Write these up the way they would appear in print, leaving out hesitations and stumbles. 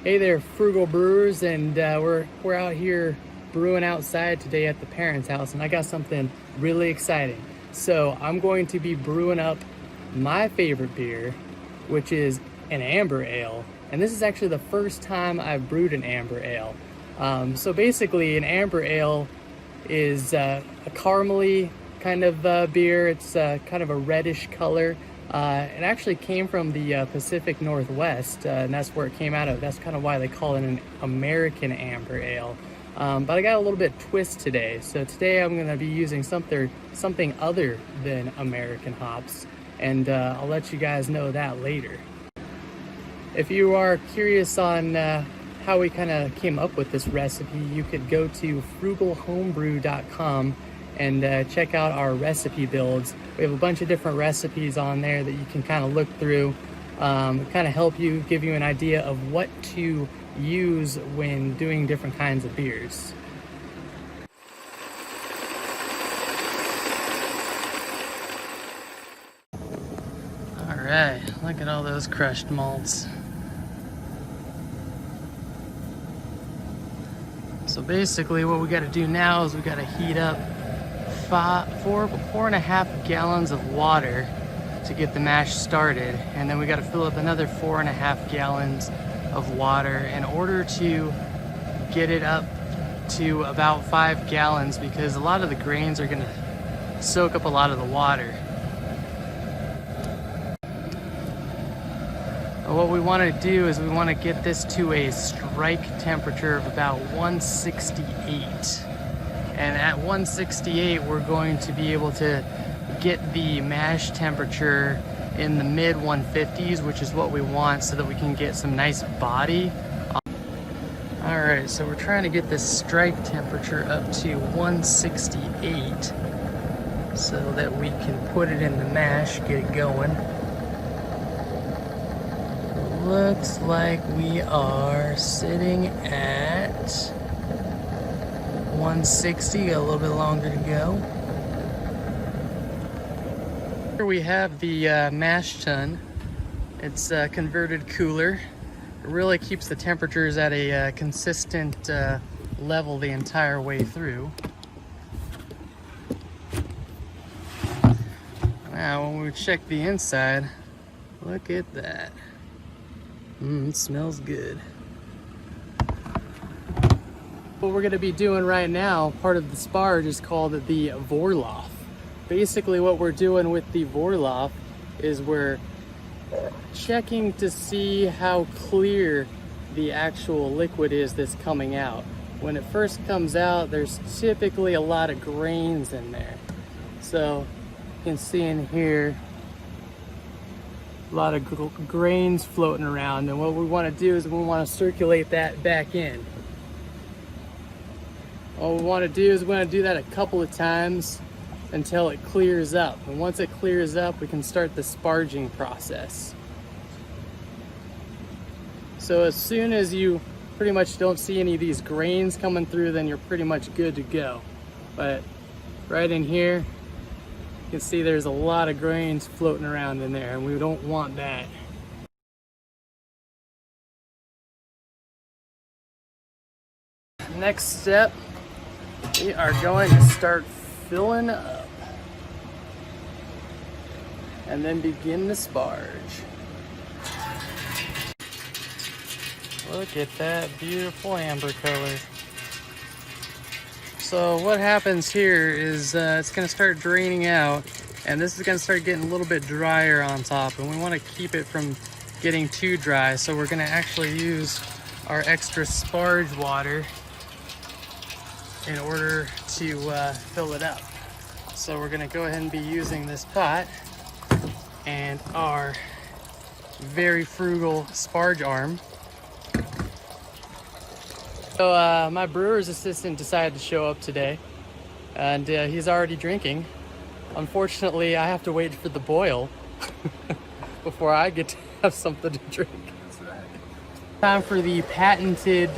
Hey there, frugal brewers, and we're out here brewing outside today at the parents' house, and I got something really exciting. So I'm going to be brewing up my favorite beer, which is an amber ale, and this is actually the first time I've brewed an amber ale. So basically, an amber ale is a caramely kind of beer. It's kind of a reddish color. It actually came from the Pacific Northwest, and that's where it came out of. That's kind of why they call it an American amber ale. But I got a little bit twist today. So today I'm going to be using something other than American hops, and I'll let you guys know that later. If you are curious on how we kind of came up with this recipe, you could go to frugalhomebrew.com and check out our recipe builds. We have a bunch of different recipes on there that you can kind of look through, kind of help you, give you an idea of what to use when doing different kinds of beers. All right, look at all those crushed malts. So basically what we got to do now is we got to heat up 4.5 gallons of water to get the mash started, and then we got to fill up another 4.5 gallons of water in order to get it up to about 5 gallons, because a lot of the grains are going to soak up a lot of the water. What we want to do is we want to get this to a strike temperature of about 168. And at 168, we're going to be able to get the mash temperature in the mid 150s, which is what we want so that we can get some nice body. All right, so we're trying to get this strike temperature up to 168 so that we can put it in the mash, get it going. Looks like we are sitting at 160, a little bit longer to go. Here we have the mash tun. It's a converted cooler. It really keeps the temperatures at a consistent level the entire way through. Now when we check the inside, look at that. It smells good. What we're going to be doing right now, part of the sparge is called the Vorlauf. Basically what we're doing with the Vorlauf is we're checking to see how clear the actual liquid is that's coming out. When it first comes out, there's typically a lot of grains in there. So you can see in here a lot of grains floating around, and what we want to do is we want to circulate that back in. What we want to do is we want to do that a couple of times until it clears up. And once it clears up, we can start the sparging process. So as soon as you pretty much don't see any of these grains coming through, then you're pretty much good to go. But right in here, you can see there's a lot of grains floating around in there, and we don't want that. Next step, we are going to start filling up and then begin the sparge. Look at that beautiful amber color. So what happens here is it's going to start draining out, and this is going to start getting a little bit drier on top, and we want to keep it from getting too dry. So we're going to actually use our extra sparge water in order to fill it up. So we're going to go ahead and be using this pot and our very frugal sparge arm. So my brewer's assistant decided to show up today, and he's already drinking. Unfortunately, I have to wait for the boil before I get to have something to drink. Time for the patented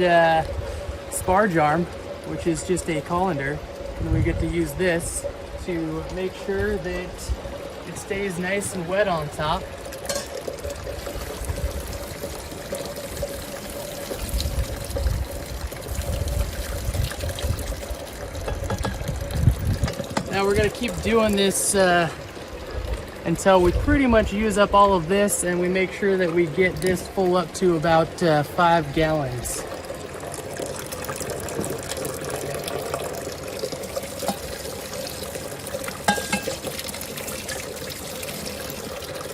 sparge arm, which is just a colander, and we get to use this to make sure that it stays nice and wet on top. Now we're gonna keep doing this until we pretty much use up all of this, and we make sure that we get this full up to about 5 gallons.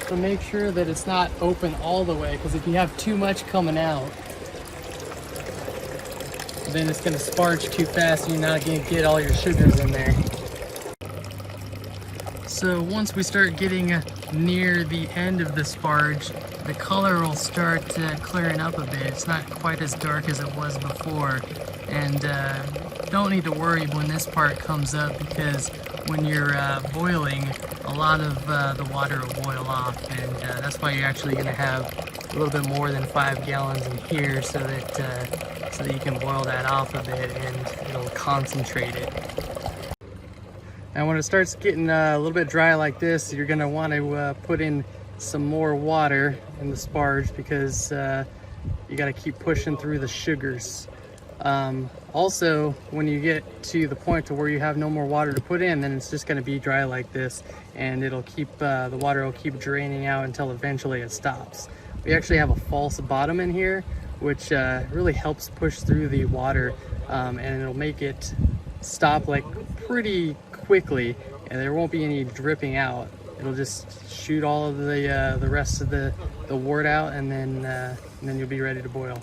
So make sure that it's not open all the way, because if you have too much coming out, then it's gonna sparge too fast and you're not gonna get all your sugars in there. So once we start getting near the end of the sparge, the color will start clearing up a bit. It's not quite as dark as it was before. And don't need to worry when this part comes up, because when you're boiling, a lot of the water will boil off, and that's why you're actually going to have a little bit more than 5 gallons in here, so that you can boil that off a bit and it'll concentrate it. And when it starts getting a little bit dry like this, you're going to want to put in some more water in the sparge, because you got to keep pushing through the sugars. Also, when you get to the point to where you have no more water to put in, then it's just going to be dry like this, and it'll keep the water will keep draining out until eventually it stops. We actually have a false bottom in here, which really helps push through the water, and it'll make it stop like pretty quickly, and there won't be any dripping out. It'll just shoot all of the rest of the wort out, and then you'll be ready to boil.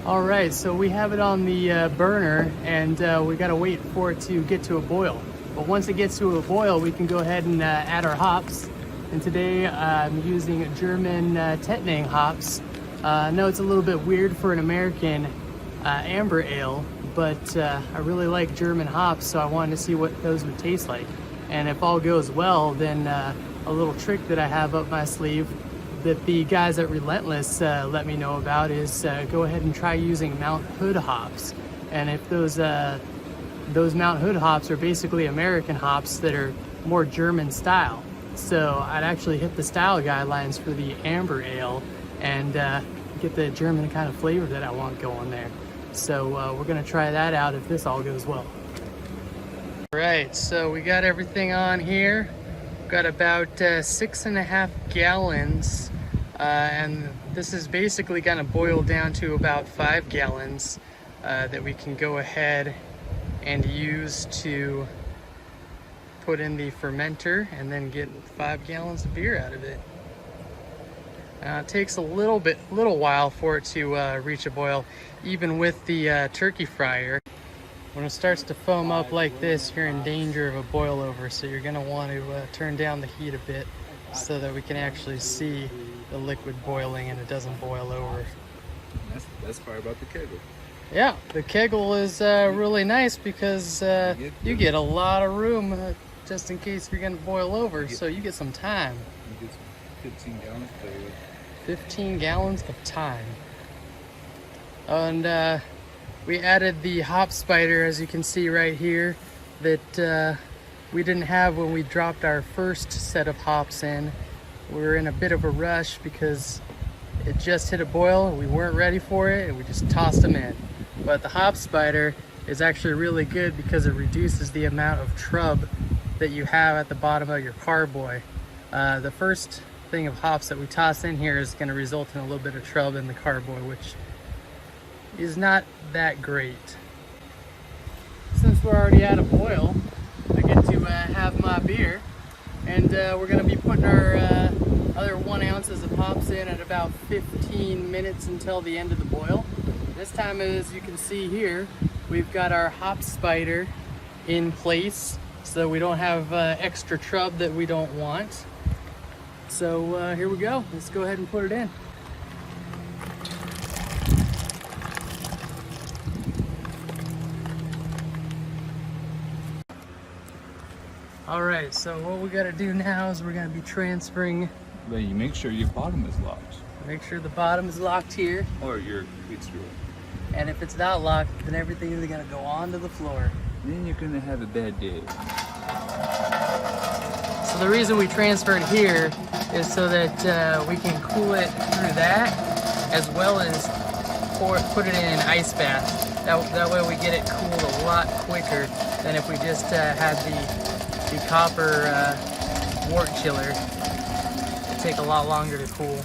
All right, so we have it on the burner, and we gotta wait for it to get to a boil. But once it gets to a boil, we can go ahead and add our hops. And today I'm using German Tettnang hops. I know it's a little bit weird for an American amber ale, but I really like German hops, so I wanted to see what those would taste like. And if all goes well, then a little trick that I have up my sleeve that the guys at Relentless let me know about is go ahead and try using Mount Hood hops. And if those Mount Hood hops are basically American hops that are more German style. So I'd actually hit the style guidelines for the amber ale and get the German kind of flavor that I want going there. So we're gonna try that out if this all goes well. All right, so we got everything on here. Got about 6.5 gallons, and this is basically gonna boil down to about 5 gallons that we can go ahead and use to put in the fermenter and then get 5 gallons of beer out of it. It takes a little while for it to reach a boil, even with the turkey fryer. When it starts to foam up like this, you're in danger of a boil over, so you're going to want to turn down the heat a bit so that we can actually see the liquid boiling and it doesn't boil over. That's the best part about the kegel. Yeah, the kegel is really nice because you get a lot of room just in case you're going to boil over, so you get some time. You get some 15 gallons to play with. 15 gallons of time. And we added the hop spider, as you can see right here, that we didn't have when we dropped our first set of hops in. We were in a bit of a rush because it just hit a boil, we weren't ready for it, and we just tossed them in. But the hop spider is actually really good because it reduces the amount of trub that you have at the bottom of your carboy. The first thing of hops that we toss in here is going to result in a little bit of trub in the carboy, which is not that great. Since we're already at a boil, I get to have my beer, and we're going to be putting our other 1 ounces of hops in at about 15 minutes until the end of the boil. This time, as you can see here, we've got our hop spider in place so we don't have extra trub that we don't want. So here we go. Let's go ahead and put it in. All right, so what we gotta do now is we're gonna be transferring. But you make sure your bottom is locked. Make sure the bottom is locked here. Or your feet screw. And if it's not locked, then everything is gonna go onto the floor. Then you're gonna have a bad day. So the reason we transferred here is so that we can cool it through that, as well as put it in an ice bath. That way we get it cooled a lot quicker than if we just had the copper wort chiller. It'd take a lot longer to cool.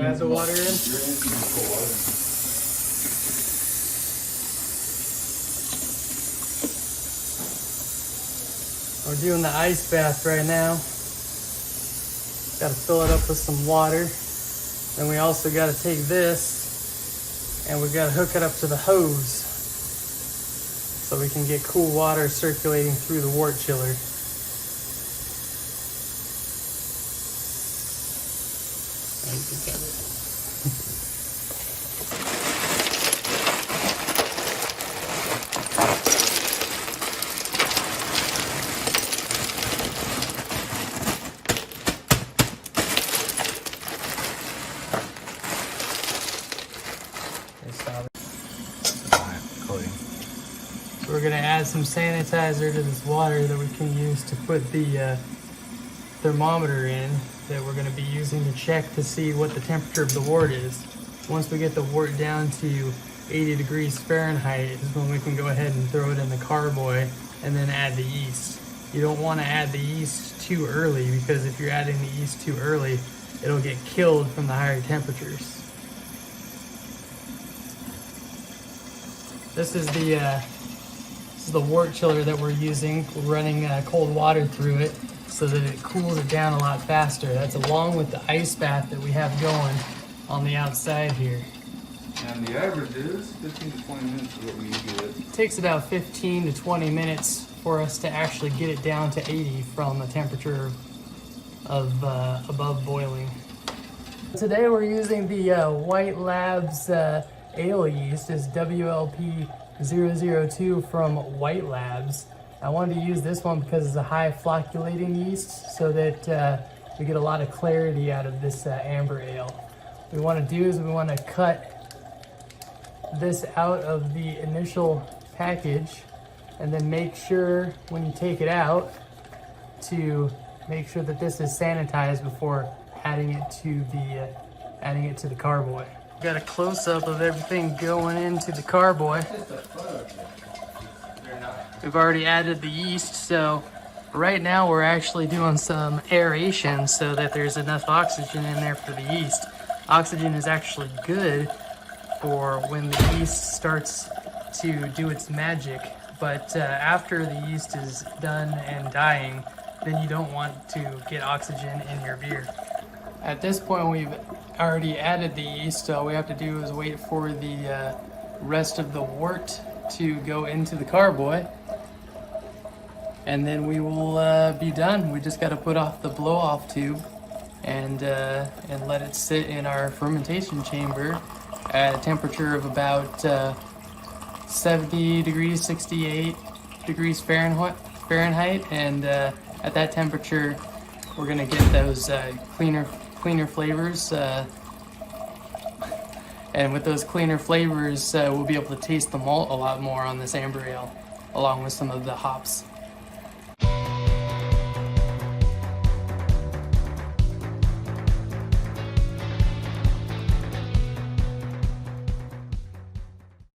Add the water in. We're doing the ice bath right now. Got to fill it up with some water. Then we also got to take this and we got to hook it up to the hose so we can get cool water circulating through the wort chiller. So we're gonna add some sanitizer to this water that we can use to put the thermometer in that we're gonna be using to check to see what the temperature of the wort is. Once we get the wort down to 80 degrees Fahrenheit is when we can go ahead and throw it in the carboy and then add the yeast. You don't want to add the yeast too early because if you're adding the yeast too early, it'll get killed from the higher temperatures. This is the wort chiller that we're using. We're running cold water through it so that it cools it down a lot faster. That's along with the ice bath that we have going on the outside here. And the average is 15 to 20 minutes is what we usually get. It takes about 15 to 20 minutes for us to actually get it down to 80 from a temperature of above boiling. Today we're using the White Labs ale yeast. Is WLP002 from White Labs. I wanted to use this one because it's a high flocculating yeast so that we get a lot of clarity out of this amber ale. What we want to do is we want to cut this out of the initial package and then make sure when you take it out to make sure that this is sanitized before adding it to the carboy. Got a close-up of everything going into the carboy. We've already added the yeast, so right now we're actually doing some aeration so that there's enough oxygen in there for the yeast. Oxygen is actually good for when the yeast starts to do its magic, but after the yeast is done and dying, then you don't want to get oxygen in your beer. At this point, we've already added the yeast. All we have to do is wait for the rest of the wort to go into the carboy, and then we will be done. We just got to put off the blow-off tube and let it sit in our fermentation chamber at a temperature of about 70 degrees, 68 degrees Fahrenheit, and at that temperature, we're gonna get those cleaner flavors. And with those cleaner flavors, we'll be able to taste the malt a lot more on this amber ale, along with some of the hops.